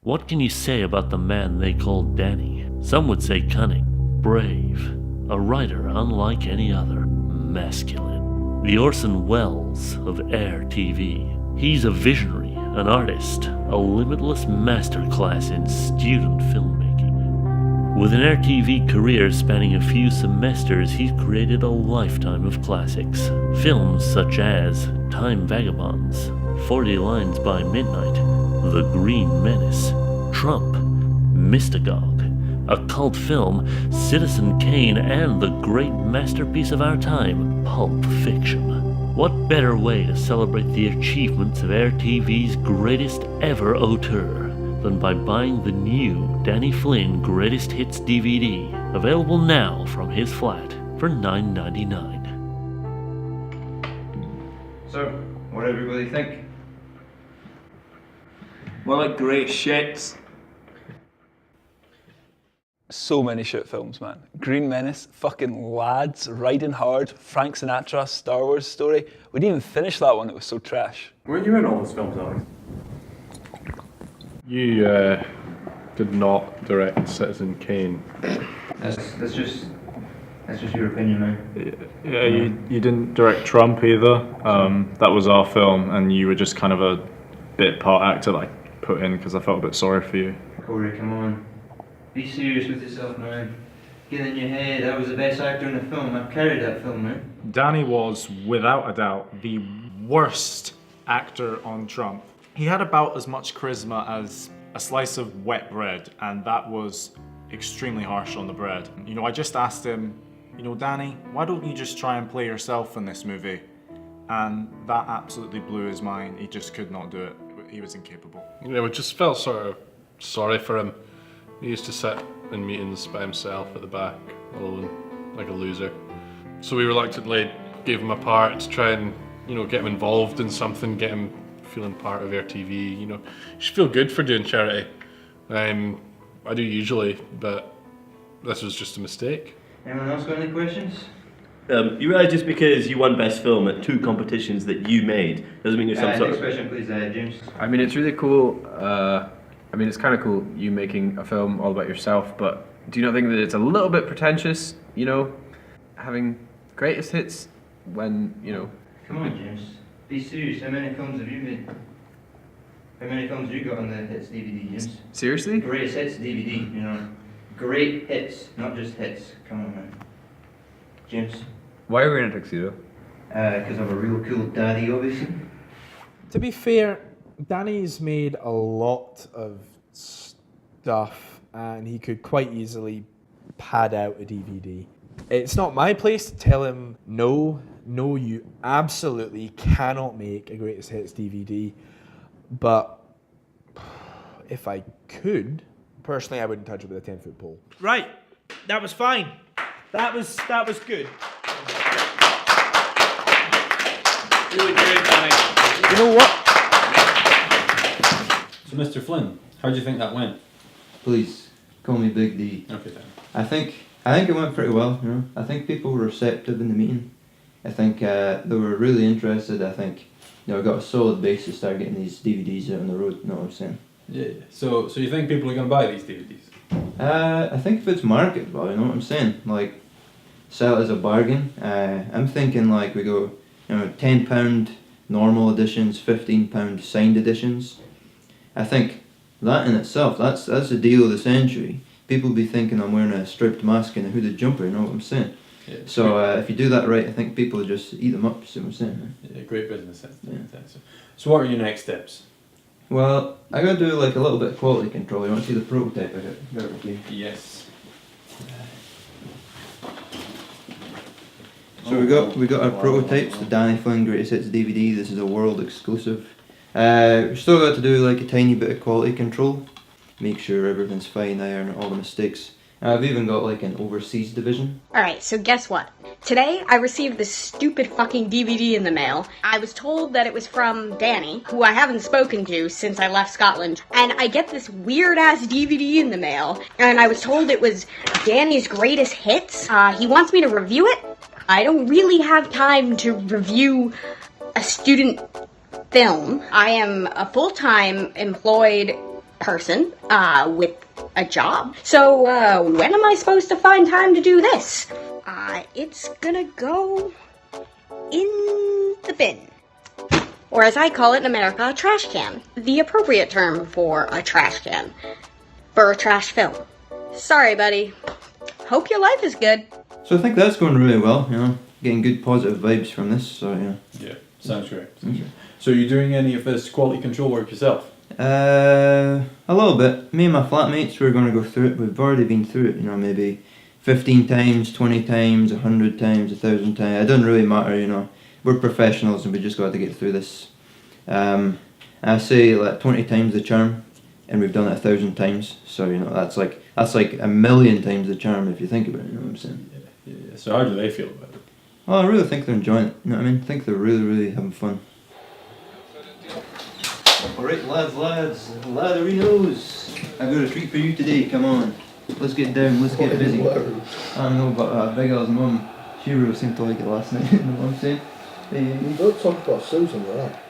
What can you say about the man they called Danny? Some would say cunning, brave, a writer unlike any other, masculine. The Orson Welles of AirTV. He's a visionary, an artist, a limitless masterclass in student filmmaking. With an AirTV career spanning a few semesters, he's created a lifetime of classics. Films such as Time Vagabonds, 40 Lines by Midnight, The Green Menace, Trump, Mystagogue, a cult film, Citizen Kane, and the great masterpiece of our time, Pulp Fiction. What better way to celebrate the achievements of AirTV's greatest ever auteur than by buying the new Danny Flynn Greatest Hits DVD, available now from his flat for $9.99. So, what do everybody think? More like great shits. So many shit films, man. Green Menace, fucking Lads, Riding Hard, Frank Sinatra, Star Wars Story. We didn't even finish that one, it was so trash. Weren't you in all those films, Alex? You did not direct Citizen Kane. That's just your opinion, man. Yeah, you didn't direct Trump either. That was our film, and you were just kind of a bit part actor that I put in because I felt a bit sorry for you. Corey, come on. Be serious with yourself, man. Get in your head. I was the best actor in the film. I've carried that film, man. Danny was, without a doubt, the worst actor on Trump. He had about as much charisma as a slice of wet bread, and that was extremely harsh on the bread. You know, I just asked him, you know, Danny, why don't you just try and play yourself in this movie? And that absolutely blew his mind. He just could not do it. He was incapable. Yeah, we just felt sort of sorry for him. He used to sit in meetings by himself at the back, alone, like a loser. So we reluctantly gave him a part to try and, you know, get him involved in something, get him feeling part of AirTV. You know, you should feel good for doing charity. I do usually, but this was just a mistake. Anyone else got any questions? You realise just because you won Best Film at 2 competitions that you made doesn't mean you're some sort Next of... question, please, James. I mean, it's really cool. I mean, it's kind of cool you making a film all about yourself, but do you not think that it's a little bit pretentious, you know, having greatest hits when, you know... Come on, James. Be serious. How many films have you made? How many films have you got on the Hits DVD, James? Seriously? Greatest Hits DVD, you know. Great hits, not just hits. Come on, man. James? Why are we in a tuxedo? Because I'm a real cool daddy, obviously. To be fair, Danny's made a lot of stuff and he could quite easily pad out a DVD. It's not my place to tell him, no, you absolutely cannot make a Greatest Hits DVD. But if I could, personally, I wouldn't touch it with a 10-foot pole. Right, that was fine. That was good. Really good, Danny. You know what? So, Mr. Flynn, how do you think that went? Please, call me Big D. Okay, then. I think it went pretty well, you know. I think people were receptive in the meeting. I think they were really interested. I think, you know, I got a solid base to start getting these DVDs out on the road, you know what I'm saying? Yeah. So you think people are going to buy these DVDs? I think if it's marketable, you know what I'm saying? Like, sell it as a bargain. I'm thinking like we go, you know, £10 normal editions, £15 signed editions. I think that in itself, that's the deal of the century. People be thinking I'm wearing a striped mask and a hooded jumper, you know what I'm saying? Yeah, so if you do that right, I think people just eat them up, see what I'm saying? Man? Yeah, great business. Yeah. So what are your next steps? Well, I gotta do like a little bit of quality control. You want to see the prototype I got over here? Yes. So we got our prototypes, the Danny Flynn Greatest Hits DVD. This is a world exclusive. We still got to do like a tiny bit of quality control, make sure everything's fine, iron all the mistakes. I've even got like an overseas division. Alright, so guess what? Today I received this stupid fucking DVD in the mail. I was told that it was from Danny, who I haven't spoken to since I left Scotland. And I get this weird ass DVD in the mail, and I was told it was Danny's Greatest Hits. He wants me to review it. I don't really have time to review a student film. I am a full-time employed person with a job. So when am I supposed to find time to do this? It's gonna go in the bin. Or as I call it in America, a trash can. The appropriate term for a trash can. For a trash film. Sorry, buddy. Hope your life is good. So I think that's going really well, you know, getting good positive vibes from this, so yeah. Yeah, sounds great. So you're doing any of this quality control work yourself? A little bit. Me and my flatmates, we're going to go through it. We've already been through it, you know, maybe 15 times, 20 times, 100 times, 1,000 times. It doesn't really matter, you know. We're professionals and we just got to get through this. I say like 20 times the charm, and we've done it 1,000 times. So you know that's like 1,000,000 times the charm if you think about it. You know what I'm saying? Yeah. So how do they feel about it? Well, I really think they're enjoying it. You know what I mean? I think they're really having fun. Alright, lads, laderinos. I've got a treat for you today. Come on, let's get down. Let's get busy. I don't know, but Big Al's mum, she really seemed to like it last night. You know what I'm saying? You don't talk about Susan like that.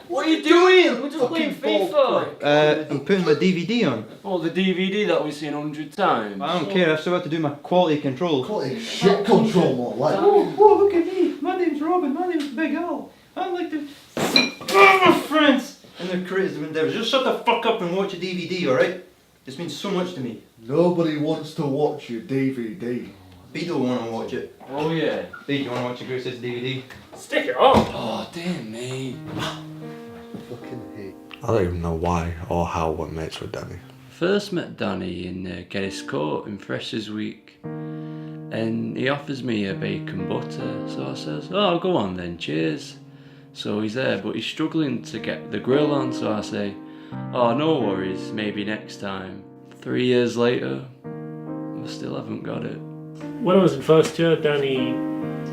What are you doing? We're just playing FIFA. I'm putting my DVD on. Oh, the DVD that we've seen 100 times. I don't care, I've still got to do my quality control. Quality shit control, more like. Oh, look at me. My name's Robin, my name's Big Al. I like to... Oh, my friends! And their creative endeavours. Just shut the fuck up and watch a DVD, alright? This means so much to me. Nobody wants to watch your DVD. B don't want to watch it. Oh yeah. B, you want to watch your Grace's DVD? Stick it on. Oh, damn me. Fucking hate. I don't even know why or how we're mates with Danny. First met Danny in Geddes Court in Freshers Week, and he offers me a bacon butter, so I says, oh, go on then, cheers. So he's there, but he's struggling to get the grill on, so I say, oh, no worries, maybe next time. 3 years later, I still haven't got it. When I was in first year, Danny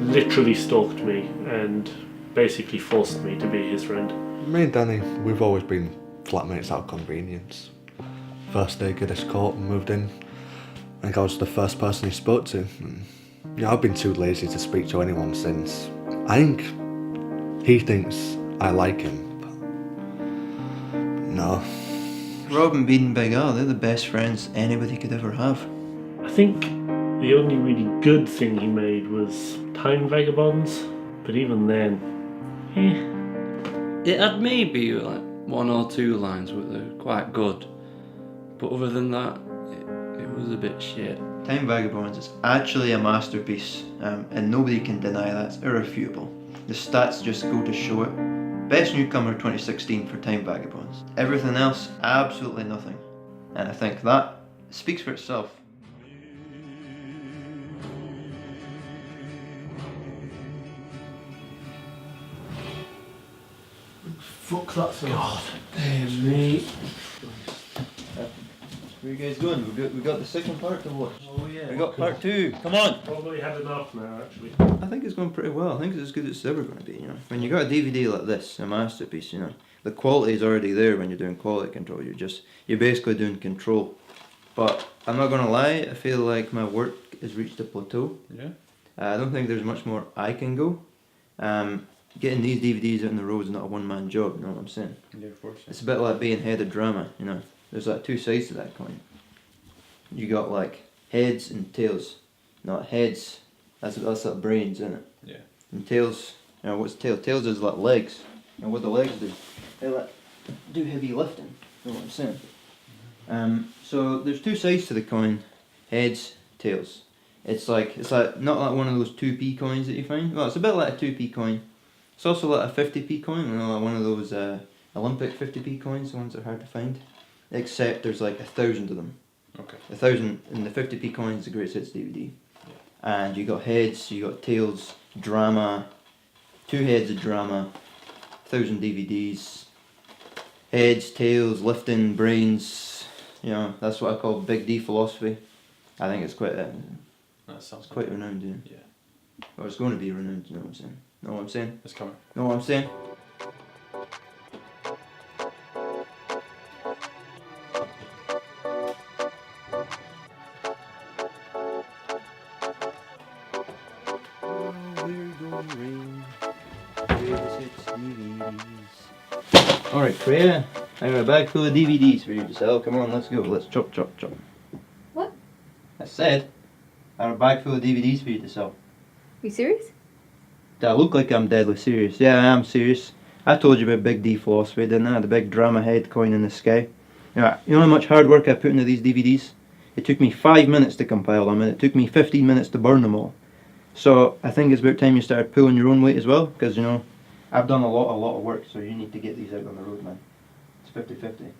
literally stalked me and basically forced me to be his friend. Me and Danny, we've always been flatmates out of convenience. First day Geddes Court and moved in. I think I was the first person he spoke to. And, I've been too lazy to speak to anyone since. I think he thinks I like him, but no. Rob and Bede and Big Al, they're the best friends anybody could ever have. I think the only really good thing he made was Time Vagabonds, but even then, It had maybe like 1 or 2 lines that were quite good, but other than that, it was a bit shit. Time Vagabonds is actually a masterpiece, and nobody can deny that. It's irrefutable. The stats just go to show it. Best newcomer 2016 for Time Vagabonds. Everything else, absolutely nothing. And I think that speaks for itself. Fuck that film. God damn me. Where you guys going? We got the second part to watch. Oh yeah. We got part 2. Come on. probably had enough now, actually. I think it's going pretty well. I think it's as good as it's ever going to be. You know, when you got a DVD like this, a masterpiece, you know, the quality is already there. When you're doing quality control, you're basically doing control. But I'm not gonna lie, I feel like my work has reached a plateau. Yeah. I don't think there's much more I can go. Getting these DVDs out on the road is not a one-man job. You know what I'm saying? Yeah, of course. It's a bit like being head of drama. You know, there's like 2 sides to that coin. You got like heads and tails. Not heads. That's like brains, isn't it? Yeah. And tails. You know what's tail? Tails is like legs. And what the legs do? They like do heavy lifting. You know what I'm saying? So there's 2 sides to the coin. Heads, tails. It's like not like one of those 2p coins that you find. Well, it's a bit like a 2p coin. It's also like a 50p coin, you know, like one of those Olympic 50p coins, the ones that are hard to find. Except there's like 1,000 of them. Okay. 1,000 in the 50p coin is the Greatest Hits DVD. Yeah. And you got heads, you got tails, drama, 2 heads of drama, 1,000 DVDs, heads, tails, lifting, brains. You know, that's what I call Big D philosophy. I think it's quite That sounds quite renowned, Yeah. Or it's going to be renowned. You know what I'm saying? Know what I'm saying? It's coming. Know what I'm saying? Alright, Freya, I got a bag full of DVDs for you to sell. Come on, let's go. Let's chop, chop, chop. What? I said, I got a bag full of DVDs for you to sell. You serious? Do I look like I'm deadly serious? Yeah, I am serious. I told you about Big D philosophy, didn't I? The big drama head coin in the sky. You know how much hard work I put into these DVDs? It took me 5 minutes to compile them, and it took me 15 minutes to burn them all. So I think it's about time you started pulling your own weight as well, because, you know, I've done a lot of work, so you need to get these out on the road, man. It's 50-50.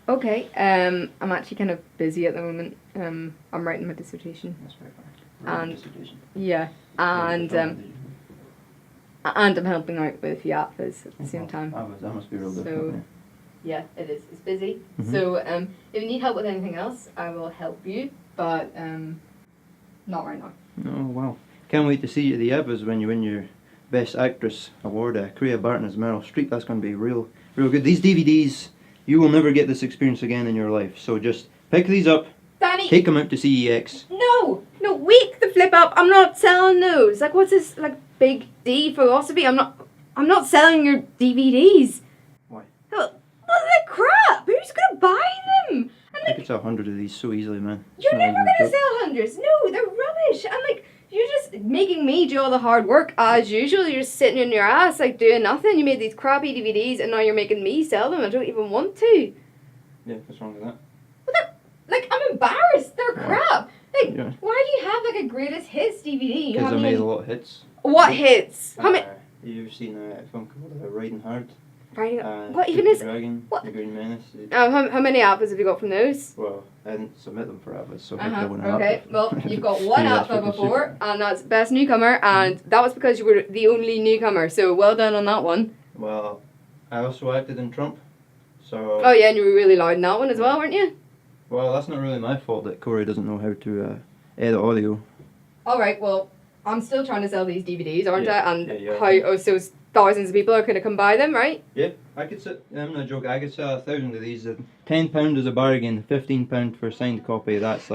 Okay, I'm actually kind of busy at the moment. I'm writing my dissertation. That's very fine. And Dissertation. yeah, and I'm helping out with Yappers at the same time. That must be real So, difficult. yeah, it is. It's busy. Mhm. So if you need help with anything else, I will help you, but not right now. Oh, wow. Can't wait to see you at the Evas when you win your Best Actress award. Korea Barton as Meryl Streep. That's going to be real good. These DVDs, you will never get this experience again in your life. So just pick these up, Danny! take them out to CEX. No, wake the flip up. I'm not selling those. Like, what's this, like, big D philosophy? I'm not selling your DVDs. Why? Well, they're crap. Who's gonna buy them? And I could sell 100 of these so easily, man. you're It's not never even a gonna joke. sell hundreds. No, they're rubbish. And like, you're just making me do all the hard work as usual. You're just sitting in your ass, like, doing nothing. You made these crappy DVDs, and now you're making me sell them. I don't even want to. Yeah, what's wrong with that? Like, I'm embarrassed. They're crap. Like, Yeah. why do you have like a greatest hits DVD? You Because I haven't made even- a lot of hits. What hits? How many? You've seen a film called Riding Hard? Riding- what even Shoot is- the Dragon, what? The Green Menace. How many alphas have you got from those? Well, I didn't submit them for Alphas, so hopefully I wouldn't have Okay, to. well, you've got one Yeah, that's alpha fucking before, and that's Best Newcomer, and that was because you were the only newcomer, so well done on that one. Well, I also acted in Trump, so... Oh yeah, and you were really loud in that one as well, weren't you? Well, that's not really my fault that Corey doesn't know how to edit audio. Alright, well, I'm still trying to sell these DVDs, aren't Yeah, I? And yeah. so thousands of people are going to come buy them, right? Yeah, I could sell, I'm not joking, I could sell 1,000 of these. £10 is a bargain, £15 for a signed copy, that's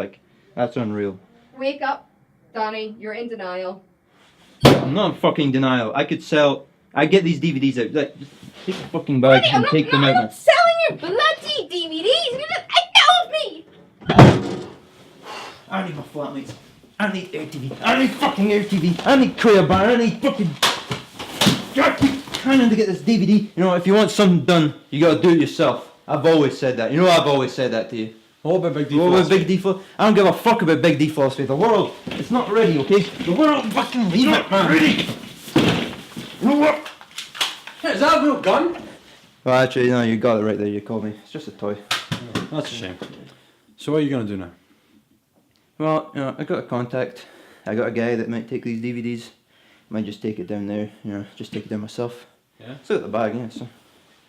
unreal. Wake up, Danny, you're in denial. I'm not in fucking denial. I get these DVDs out. Like, just take the fucking bag and take them out, man. Selling your bloody DVDs! You're just out of me! I need my flatmates. I need AirTV. I need fucking AirTV. I need Korea Bar. I need fucking... I keep trying to get this DVD. You know, if you want something done, you gotta do it yourself. I've always said that. You know I've always said that to you. What about Big D What about philosophy? Big D philosophy? I don't give a fuck about Big D philosophy. The world, it's not ready, okay? The world, fucking leave it, man. Ready. You know what? Hey, is that a real gun? Well, actually, no, you got it right there. You called me. It's just a toy. That's a shame. So what are you going to do now? Well, you know, I got a contact. I got a guy that might take these DVDs. Might just take it down there, you know, just take it down myself. Yeah? It's out the bag, yeah, so.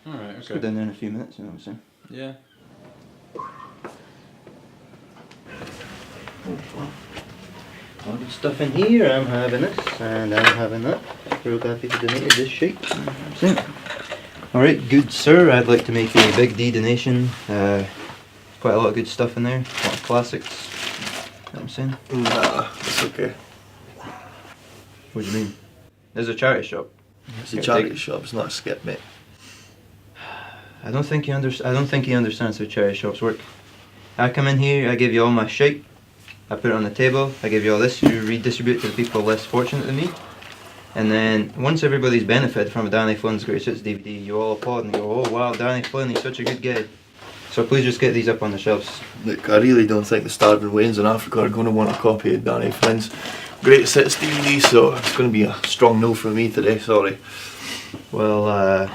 Alright, Just go okay. down there in a few minutes, you know what I'm saying? Yeah. All good stuff in here. I'm having this, and I'm having that. Real glad people donated this shit. Alright, good sir, I'd like to make a Big D donation. Quite a lot of good stuff in there, a lot of classics. You know what I'm saying? Nah, it's okay. What do you mean? There's a charity shop. It's a Here, charity take it. shop, it's not a skip, mate. I don't think he understands how charity shops work. I come in here, I give you all my shit, I put it on the table, I give you all this, you redistribute it to the people less fortunate than me. And then, once everybody's benefited from Danny Flynn's Greatest Hits DVD, you all applaud and go, oh wow, Danny Flynn, he's such a good guy. So please just get these up on the shelves. Look, I really don't think the starving Waynes in Africa are going to want a copy of Danny Flynn's Greatest Hits DVD, so it's going to be a strong no from me today, sorry. Well,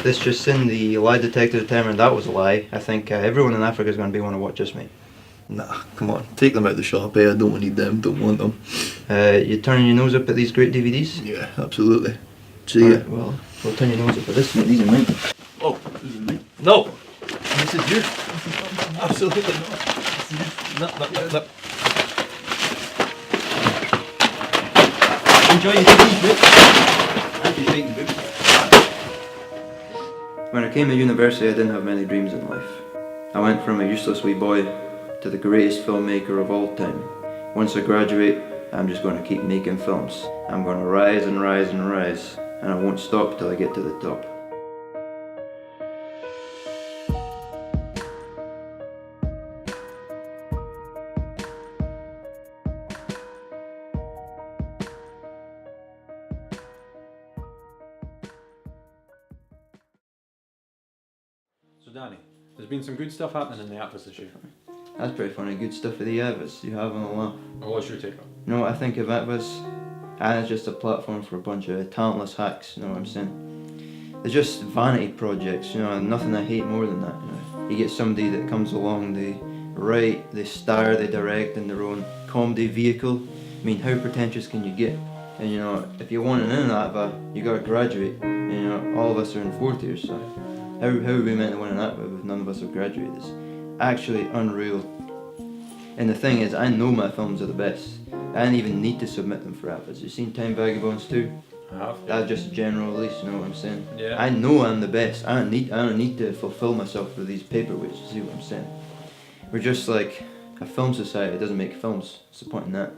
this just in, the lie detector determined that was a lie. I think everyone in Africa is going to want to watch this, mate. Nah, come on, take them out the shop, eh? I don't need them, don't want them. You turning your nose up at these great DVDs? Yeah, absolutely. See ya. Alright, well, we'll turn your nose up at this, mate. These are mine. Oh, this is mine. No! This is yours. Absolutely not. No. Enjoy your DVDs, mate. And your shaking boots. When I came to university, I didn't have many dreams in life. I went from a useless wee boy to the greatest filmmaker of all time. Once I graduate, I'm just going to keep making films. I'm going to rise and rise and rise, and I won't stop till I get to the top. Danny. There's been some good stuff happening in the Atlas this year. That's pretty funny. Good stuff for the Atlas. You have on a laugh. Well, what's your take on it? You know what I think of Atlas? And it's just a platform for a bunch of talentless hacks, you know what I'm saying? They're just vanity projects, you know, and nothing I hate more than that, you know. You get somebody that comes along, they write, they star, they direct in their own comedy vehicle. I mean, how pretentious can you get? And you know, if you want an in that, you gotta graduate. And you know, all of us are in fourth years, so how are we meant to win an ATVA if none of us have graduated? It's actually unreal. And the thing is, I know my films are the best. I didn't even need to submit them for ATVAs. You seen Time Vagabonds 2? I have. That's just a general release, you know what I'm saying? Yeah. I know I'm the best. I don't need to fulfill myself with these paperweights, you see what I'm saying? We're just like a film society that doesn't make films. What's the point in that?